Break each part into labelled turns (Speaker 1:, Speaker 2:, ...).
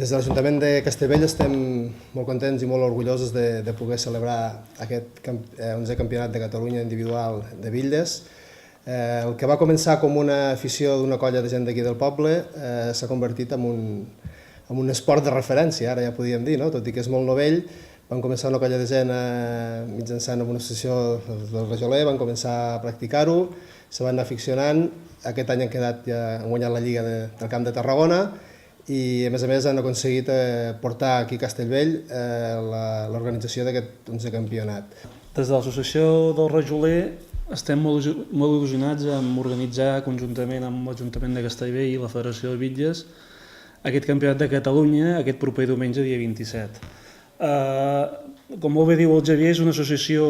Speaker 1: Des de l'Ajuntament de Castellvell estem molt contents i molt orgullosos de poder celebrar aquest 11è Campionat de Catalunya individual de bitlles. El que va començar com una afició d'una colla de gent d'aquí del poble s'ha convertit en un esport de referència, ara ja podíem dir, no? Tot i que és molt novell. Van començar una colla de gent mitjançant una associació del Rajoler, van començar a practicar-ho, se van anar aficionant. Aquest any han guanyat la Lliga del Camp de Tarragona i a més han aconseguit portar aquí a Castellvell l'organització d'aquest 11è campionat.
Speaker 2: Des de l'associació del Rajoler estem molt il·lusionats en organitzar conjuntament amb l'Ajuntament de Castellvell i la Federació de Bitlles aquest Campionat de Catalunya aquest proper diumenge, dia 27. Com molt bé diu el Xavier, és una associació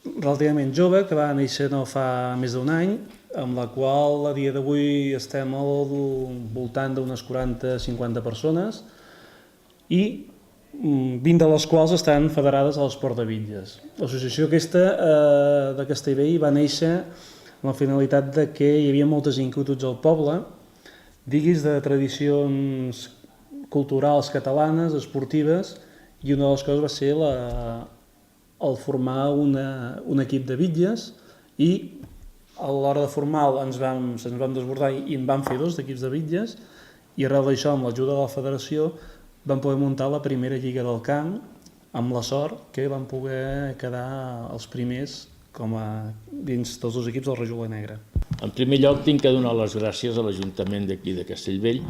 Speaker 2: relativament jove que va néixer no fa més d'un any, amb la qual a dia d'avui estem al voltant d'unes 40-50 persones i 20 de les quals estan federades a l'esport de bitlles. L'associació aquesta de Castellvell va néixer amb la finalitat de que hi havia moltes inquietuds al poble, diguis de tradicions culturals catalanes, esportives, i una de les coses va ser el formar un equip de bitlles i a l'hora de formar se'ns vam desbordar i en vam fer 2 d'equips de bitlles i arrel d'això, amb l'ajuda de la federació, vam poder muntar la primera lliga del camp amb la sort que vam poder quedar els primers dins dels 2 equips del Rajoler Negre.
Speaker 3: En primer lloc, tinc que donar les gràcies a l'Ajuntament d'aquí de Castellvell,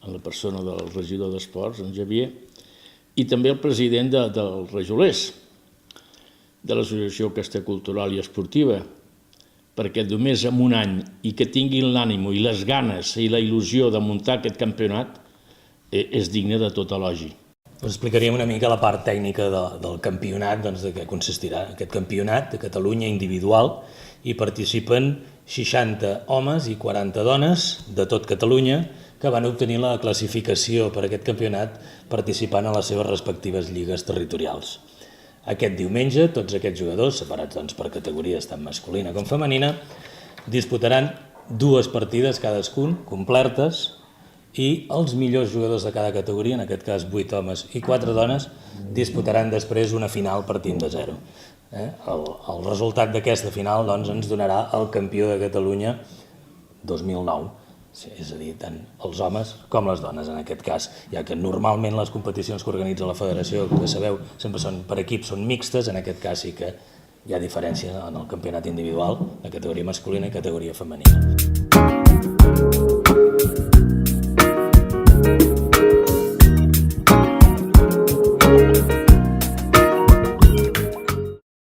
Speaker 3: a la persona del regidor d'Esports, en Xavier, i també el president dels Rajolers, de l'Associació Cultural i Esportiva, perquè només en un any i que tinguin l'ànim i les ganes i la il·lusió de muntar aquest campionat és digne de tot elogi.
Speaker 4: Us explicaríem una mica la part tècnica del campionat, de què consistirà aquest campionat de Catalunya individual. Hi participen 60 homes i 40 dones de tot Catalunya que van obtenir la classificació per aquest campionat participant a les seves respectives lligues territorials. Aquest diumenge, tots aquests jugadors, separats per categories tant masculina com femenina, disputaran 2 partides cadascun, complertes, i els millors jugadors de cada categoria, en aquest cas 8 homes i 4 dones, disputaran després una final partint de 0. El resultat d'aquesta final ens donarà el campió de Catalunya 2009, és a dir, tant els homes com les dones en aquest cas, ja que normalment les competicions que organitza la federació, que sabeu, sempre són per equips, són mixtes, en aquest cas sí que hi ha diferència en el campionat individual, la categoria masculina i categoria femenina.